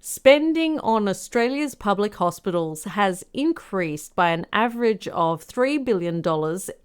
Spending on Australia's public hospitals has increased by an average of $3 billion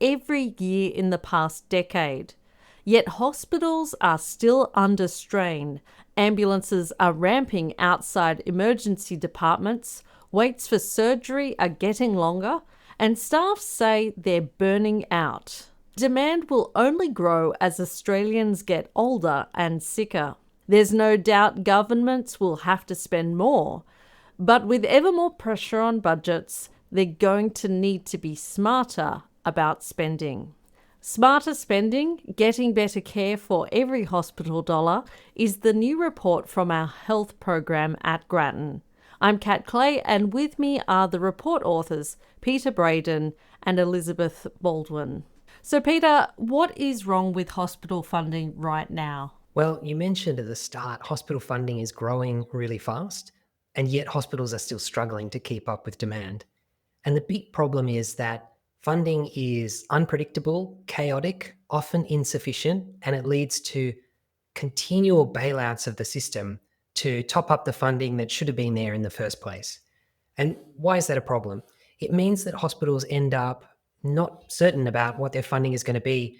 every year in the past decade. Yet hospitals are still under strain. Ambulances are ramping outside emergency departments, waits for surgery are getting longer, and staff say they're burning out. Demand will only grow as Australians get older and sicker. There's no doubt governments will have to spend more, but with ever more pressure on budgets, they're going to need to be smarter about spending. Smarter spending, getting better care for every hospital dollar, is the new report from our health program at Grattan. I'm Kat Clay, and with me are the report authors, Peter Breadon and Elizabeth Baldwin. So Peter, what is wrong with hospital funding right now? Well, you mentioned at the start, hospital funding is growing really fast, and yet hospitals are still struggling to keep up with demand. And the big problem is that funding is unpredictable, chaotic, often insufficient, and it leads to continual bailouts of the system to top up the funding that should have been there in the first place. And why is that a problem? It means that hospitals end up not certain about what their funding is going to be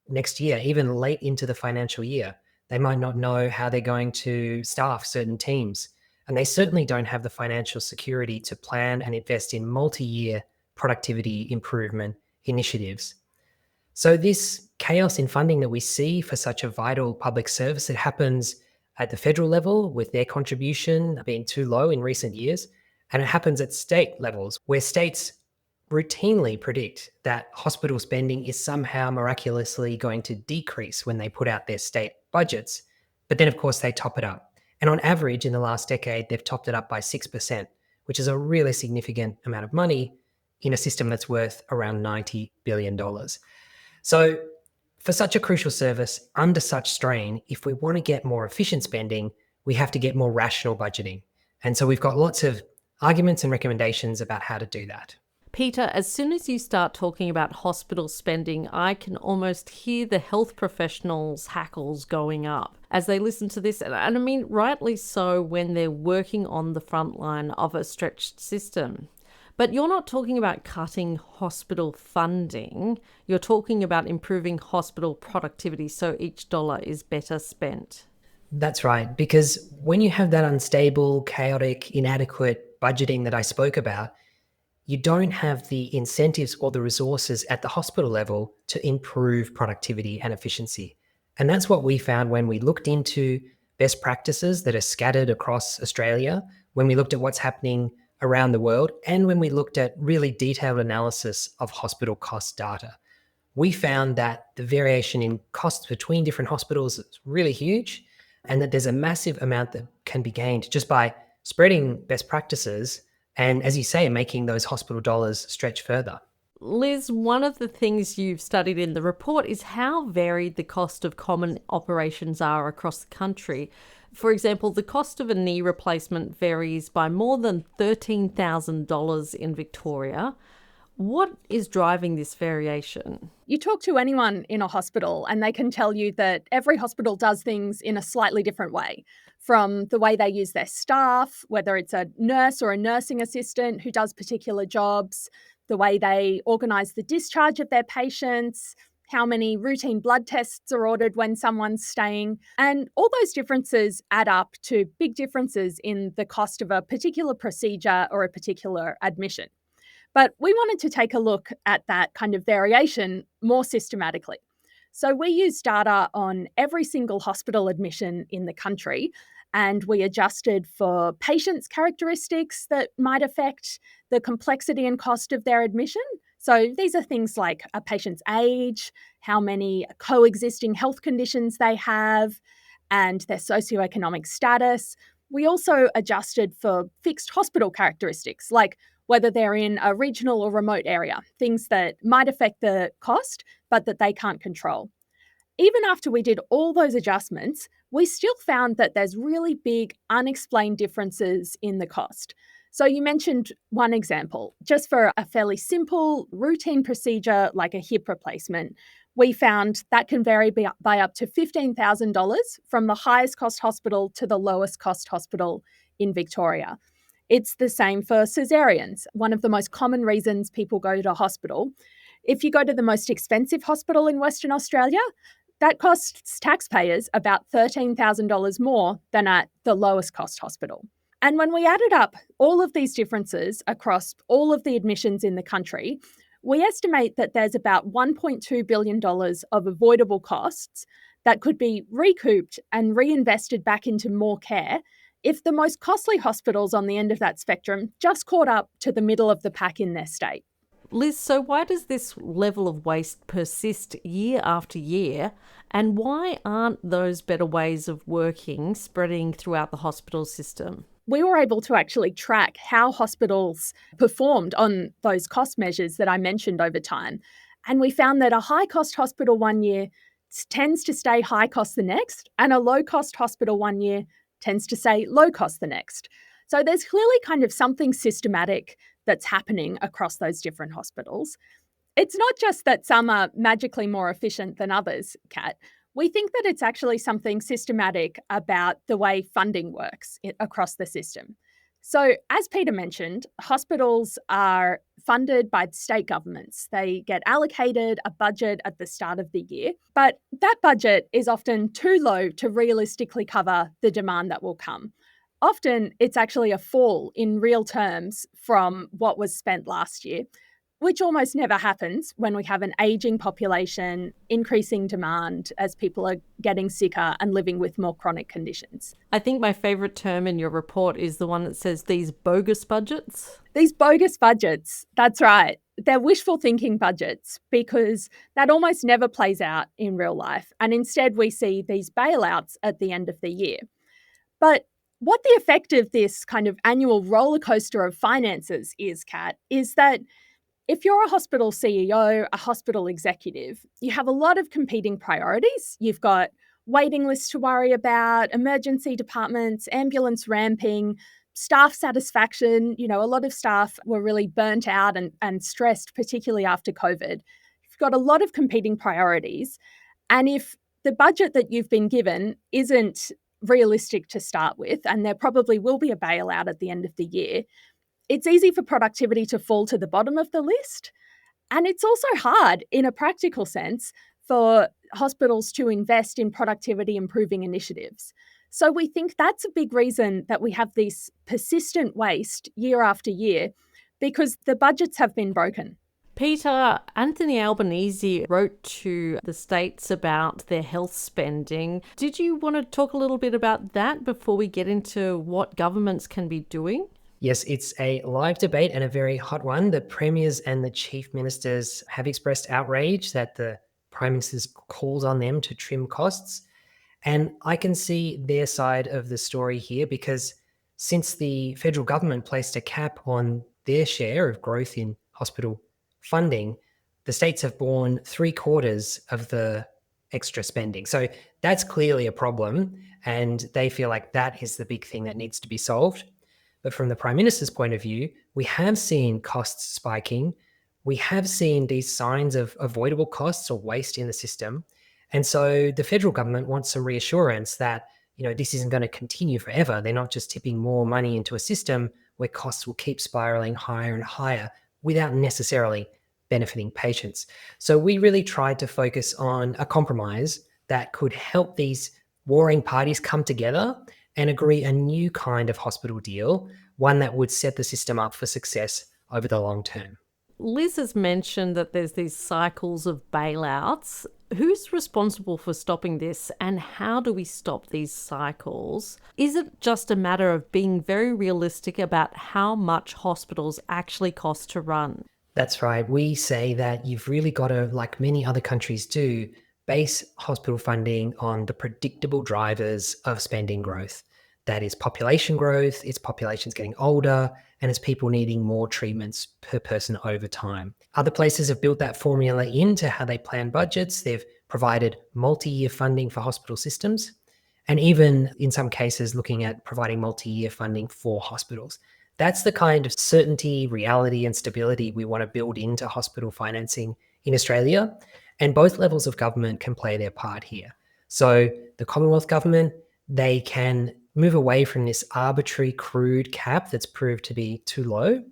next year, even late into the financial year. They might not know how they're going to staff certain teams. And they certainly don't have the financial security to plan and invest in multi-year productivity improvement initiatives. So this chaos in funding that we see for such a vital public service, it happens at the federal level with their contribution being too low in recent years. And it happens at state levels where states routinely predict that hospital spending is somehow miraculously going to decrease when they put out their state budgets. But then, of course, they top it up. And on average, in the last decade, they've topped it up by 6%, which is a really significant amount of money in a system that's worth around $90 billion. So for such a crucial service, under such strain, if we want to get more efficient spending, we have to get more rational budgeting. And so we've got lots of arguments and recommendations about how to do that. Peter, as soon as you start talking about hospital spending, I can almost hear the health professionals' hackles going up as they listen to this. And I mean, rightly so when they're working on the front line of a stretched system. But you're not talking about cutting hospital funding. You're talking about improving hospital productivity so each dollar is better spent. That's right. Because when you have that unstable, chaotic, inadequate budgeting that I spoke about, you don't have the incentives or the resources at the hospital level to improve productivity and efficiency. And that's what we found when we looked into best practices that are scattered across Australia, when we looked at what's happening around the world, and when we looked at really detailed analysis of hospital cost data. We found that the variation in costs between different hospitals is really huge, and that there's a massive amount that can be gained just by spreading best practices and, as you say, making those hospital dollars stretch further. Liz, one of the things you've studied in the report is how varied the cost of common operations are across the country. For example, the cost of a knee replacement varies by more than $13,000 in Victoria. What is driving this variation? You talk to anyone in a hospital and they can tell you that every hospital does things in a slightly different way, from the way they use their staff, whether it's a nurse or a nursing assistant who does particular jobs, the way they organise the discharge of their patients, how many routine blood tests are ordered when someone's staying. And all those differences add up to big differences in the cost of a particular procedure or a particular admission. But we wanted to take a look at that kind of variation more systematically. So we used data on every single hospital admission in the country, and we adjusted for patients' characteristics that might affect the complexity and cost of their admission. So these are things like a patient's age, how many coexisting health conditions they have, and their socioeconomic status. We also adjusted for fixed hospital characteristics, like whether they're in a regional or remote area, things that might affect the cost, but that they can't control. Even after we did all those adjustments, we still found that there's really big unexplained differences in the cost. So you mentioned one example. Just for a fairly simple routine procedure like a hip replacement, we found that can vary by up to $15,000 from the highest cost hospital to the lowest cost hospital in Victoria. It's the same for caesareans, one of the most common reasons people go to hospital. If you go to the most expensive hospital in Western Australia, that costs taxpayers about $13,000 more than at the lowest cost hospital. And when we added up all of these differences across all of the admissions in the country, we estimate that there's about $1.2 billion of avoidable costs that could be recouped and reinvested back into more care if the most costly hospitals on the end of that spectrum just caught up to the middle of the pack in their state. Liz, so why does this level of waste persist year after year? And why aren't those better ways of working spreading throughout the hospital system? We were able to actually track how hospitals performed on those cost measures that I mentioned over time. And we found that a high-cost hospital one year tends to stay high cost the next, and a low-cost hospital one year tends to stay low cost the next. So there's clearly kind of something systematic that's happening across those different hospitals. It's not just that some are magically more efficient than others, Kat. We think that it's actually something systematic about the way funding works across the system. So, as Peter mentioned, hospitals are funded by state governments. They get allocated a budget at the start of the year, but that budget is often too low to realistically cover the demand that will come. Often, it's actually a fall in real terms from what was spent last year, which almost never happens when we have an ageing population, increasing demand as people are getting sicker and living with more chronic conditions. I think my favourite term in your report is the one that says these bogus budgets. These bogus budgets, that's right. They're wishful thinking budgets because that almost never plays out in real life. And instead, we see these bailouts at the end of the year. But what the effect of this kind of annual roller coaster of finances is, Kat, is that if you're a hospital CEO, a hospital executive, you have a lot of competing priorities. You've got waiting lists to worry about, emergency departments, ambulance ramping, staff satisfaction. You know, a lot of staff were really burnt out and stressed, particularly after COVID. You've got a lot of competing priorities. And if the budget that you've been given isn't realistic to start with, and there probably will be a bailout at the end of the year, it's easy for productivity to fall to the bottom of the list. And it's also hard, in a practical sense, for hospitals to invest in productivity improving initiatives. So we think that's a big reason that we have this persistent waste year after year, because the budgets have been broken. Peter, Anthony Albanese wrote to the states about their health spending. Did you want to talk a little bit about that before we get into what governments can be doing? Yes, it's a live debate and a very hot one. The premiers and the chief ministers have expressed outrage that the prime minister's calls on them to trim costs. And I can see their side of the story here because since the federal government placed a cap on their share of growth in hospital funding, the states have borne 3/4 of the extra spending. So that's clearly a problem. And they feel like that is the big thing that needs to be solved. But from the Prime Minister's point of view, we have seen costs spiking. We have seen these signs of avoidable costs or waste in the system. And so the federal government wants some reassurance that, this isn't going to continue forever. They're not just tipping more money into a system where costs will keep spiraling higher and higher without necessarily benefiting patients. So we really tried to focus on a compromise that could help these warring parties come together and agree a new kind of hospital deal, one that would set the system up for success over the long term. Liz has mentioned that there's these cycles of bailouts. Who's responsible for stopping this, and how do we stop these cycles? Is it just a matter of being very realistic about how much hospitals actually cost to run? That's right. We say that you've really got to, like many other countries do, base hospital funding on the predictable drivers of spending growth. That is population growth, it's populations getting older, and it's people needing more treatments per person over time. Other places have built that formula into how they plan budgets. They've provided multi-year funding for hospital systems, and even in some cases looking at providing multi-year funding for hospitals. That's the kind of certainty, reality, and stability we want to build into hospital financing in Australia. And both levels of government can play their part here. So the Commonwealth government, they can move away from this arbitrary, crude cap that's proved to be too low.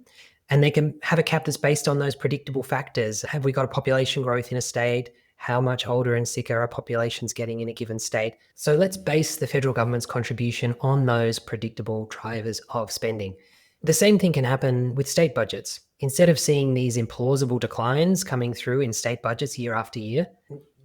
And they can have a cap that's based on those predictable factors. Have we got a population growth in a state? How much older and sicker are populations getting in a given state? So let's base the federal government's contribution on those predictable drivers of spending. The same thing can happen with state budgets. Instead of seeing these implausible declines coming through in state budgets year after year,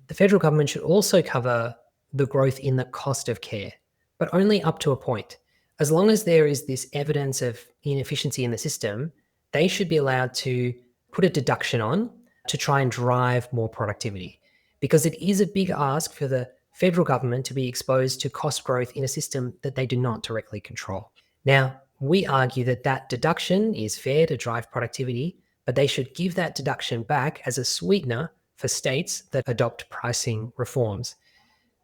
the federal government should also cover the growth in the cost of care, but only up to a point. As long as there is this evidence of inefficiency in the system, they should be allowed to put a deduction on to try and drive more productivity. Because it is a big ask for the federal government to be exposed to cost growth in a system that they do not directly control. Now, we argue that that deduction is fair to drive productivity, but they should give that deduction back as a sweetener for states that adopt pricing reforms.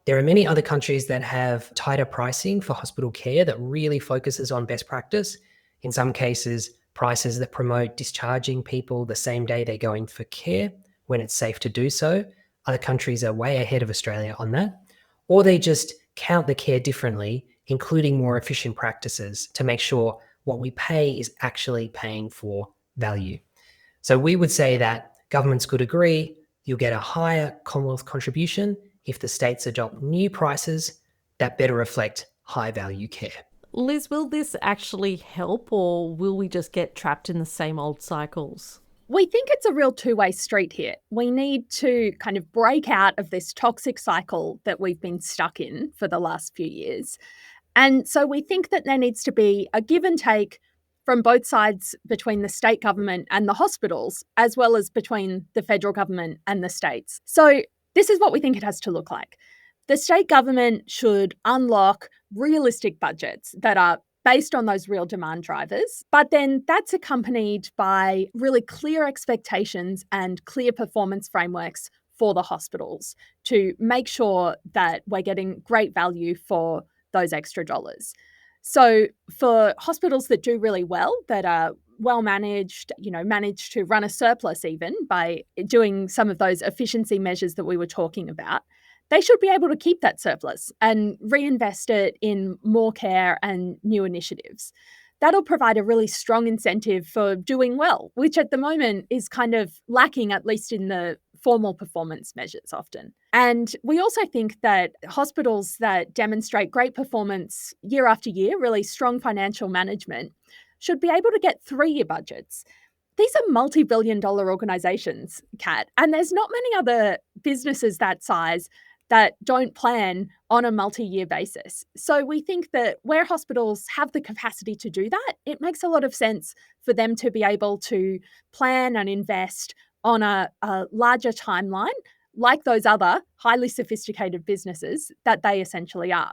There are many other countries that have tighter pricing for hospital care that really focuses on best practice. In some cases, prices that promote discharging people the same day they go in for care when it's safe to do so. Other countries are way ahead of Australia on that. Or they just count the care differently, including more efficient practices to make sure what we pay is actually paying for value. So we would say that governments could agree you'll get a higher Commonwealth contribution if the states adopt new prices that better reflect high value care. Liz, will this actually help, or will we just get trapped in the same old cycles? We think it's a real two-way street here. We need to kind of break out of this toxic cycle that we've been stuck in for the last few years. And so we think that there needs to be a give and take from both sides between the state government and the hospitals, as well as between the federal government and the states. So this is what we think it has to look like. The state government should unlock realistic budgets that are based on those real demand drivers, but then that's accompanied by really clear expectations and clear performance frameworks for the hospitals to make sure that we're getting great value for those extra dollars. So for hospitals that do really well, that are well managed, manage to run a surplus even by doing some of those efficiency measures that we were talking about, they should be able to keep that surplus and reinvest it in more care and new initiatives. That'll provide a really strong incentive for doing well, which at the moment is kind of lacking, at least in the formal performance measures often. And we also think that hospitals that demonstrate great performance year after year, really strong financial management, should be able to get 3-year budgets. These are multi-billion-dollar organisations, Kat, and there's not many other businesses that size that don't plan on a multi-year basis. So we think that where hospitals have the capacity to do that, it makes a lot of sense for them to be able to plan and invest on a larger timeline, like those other highly sophisticated businesses that they essentially are.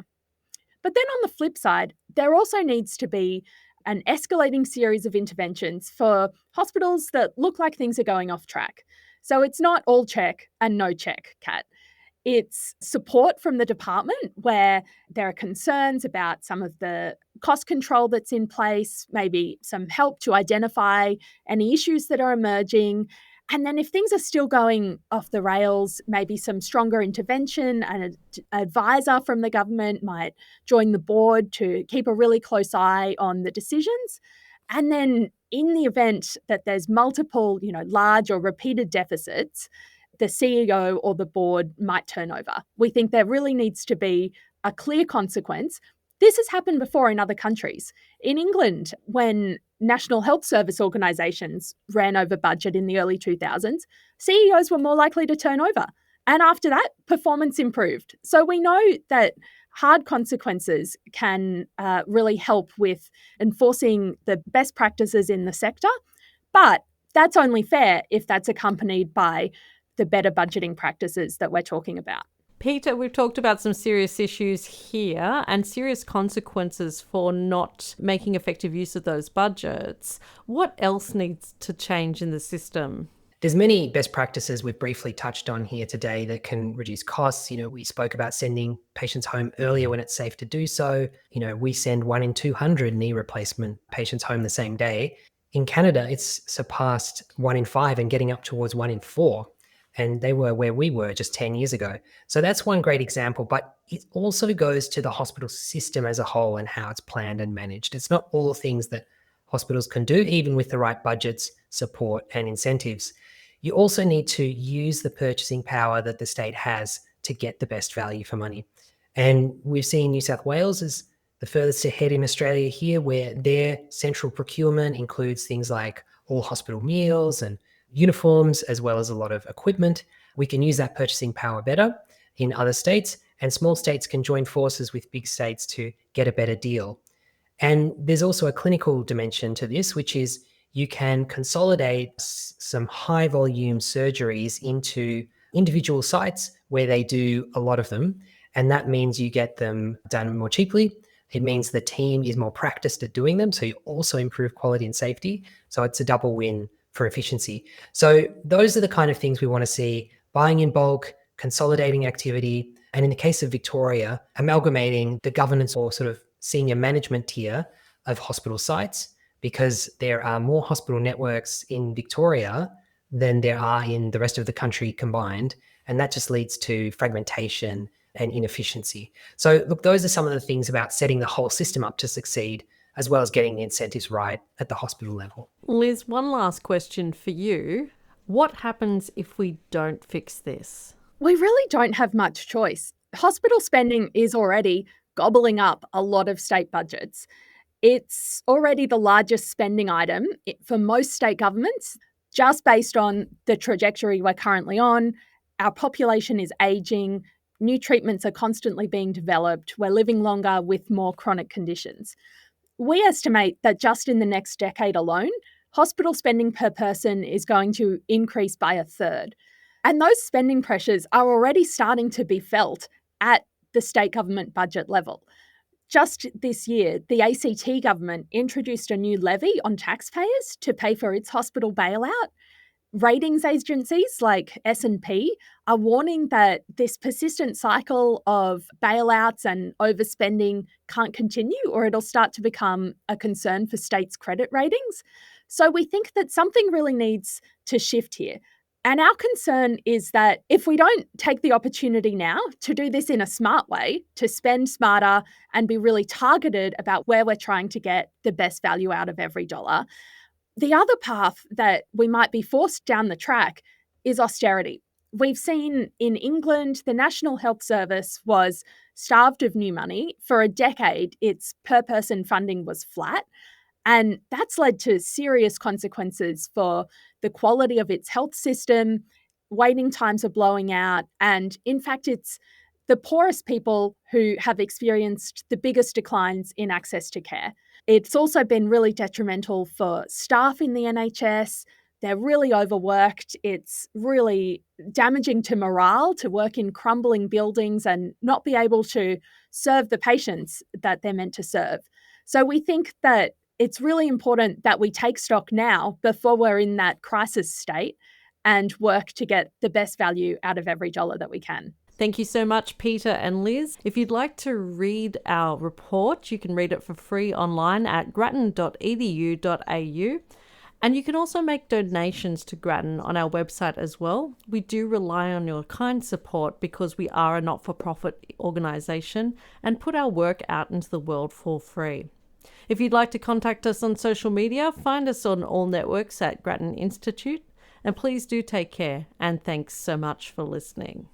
But then on the flip side, there also needs to be an escalating series of interventions for hospitals that look like things are going off track. So it's not all check and no check, Kat. It's support from the department where there are concerns about some of the cost control that's in place, maybe some help to identify any issues that are emerging. And then if things are still going off the rails, maybe some stronger intervention, and an advisor from the government might join the board to keep a really close eye on the decisions. And then in the event that there's multiple, large or repeated deficits, the CEO or the board might turn over. We think there really needs to be a clear consequence. This has happened before in other countries. In England, when National Health Service organisations ran over budget in the early 2000s, CEOs were more likely to turn over. And after that, performance improved. So we know that hard consequences can really help with enforcing the best practices in the sector. But that's only fair if that's accompanied by the better budgeting practices that we're talking about. Peter, we've talked about some serious issues here and serious consequences for not making effective use of those budgets. What else needs to change in the system? There's many best practices we've briefly touched on here today that can reduce costs. We spoke about sending patients home earlier when it's safe to do so. We send 1 in 200 knee replacement patients home the same day. In Canada, it's surpassed 1 in 5 and getting up towards 1 in 4. and they were where we were just 10 years ago. So that's one great example, but it also goes to the hospital system as a whole and how it's planned and managed. It's not all things that hospitals can do, even with the right budgets, support, and incentives. You also need to use the purchasing power that the state has to get the best value for money. And we've seen New South Wales as the furthest ahead in Australia here, where their central procurement includes things like all hospital meals and uniforms, as well as a lot of equipment. We can use that purchasing power better in other states, and small states can join forces with big states to get a better deal. And there's also a clinical dimension to this, which is you can consolidate some high volume surgeries into individual sites where they do a lot of them. And that means you get them done more cheaply. It means the team is more practiced at doing them. So you also improve quality and safety. So it's a double win for efficiency. So those are the kind of things we want to see: buying in bulk, consolidating activity, and in the case of Victoria, amalgamating the governance or sort of senior management tier of hospital sites, because there are more hospital networks in Victoria than there are in the rest of the country combined. And that just leads to fragmentation and inefficiency. So look, those are some of the things about setting the whole system up to succeed, as well as getting the incentives right at the hospital level. Liz, one last question for you. What happens if we don't fix this? We really don't have much choice. Hospital spending is already gobbling up a lot of state budgets. It's already the largest spending item for most state governments, just based on the trajectory we're currently on. Our population is aging, new treatments are constantly being developed, we're living longer with more chronic conditions. We estimate that just in the next decade alone, hospital spending per person is going to increase by a third. And those spending pressures are already starting to be felt at the state government budget level. Just this year, the ACT government introduced a new levy on taxpayers to pay for its hospital bailout. Ratings agencies like S&P are warning that this persistent cycle of bailouts and overspending can't continue, or it'll start to become a concern for states' credit ratings. So we think that something really needs to shift here. And our concern is that if we don't take the opportunity now to do this in a smart way, to spend smarter and be really targeted about where we're trying to get the best value out of every dollar, the other path that we might be forced down the track is austerity. We've seen in England, the National Health Service was starved of new money. For a decade, its per-person funding was flat. And that's led to serious consequences for the quality of its health system. Waiting times are blowing out. And in fact, it's the poorest people who have experienced the biggest declines in access to care. It's also been really detrimental for staff in the NHS. They're really overworked. It's really damaging to morale to work in crumbling buildings and not be able to serve the patients that they're meant to serve. So we think that it's really important that we take stock now before we're in that crisis state and work to get the best value out of every dollar that we can. Thank you so much, Peter and Liz. If you'd like to read our report, you can read it for free online at grattan.edu.au. And you can also make donations to Grattan on our website as well. We do rely on your kind support because we are a not-for-profit organisation and put our work out into the world for free. If you'd like to contact us on social media, find us on all networks at Grattan Institute. And please do take care, and thanks so much for listening.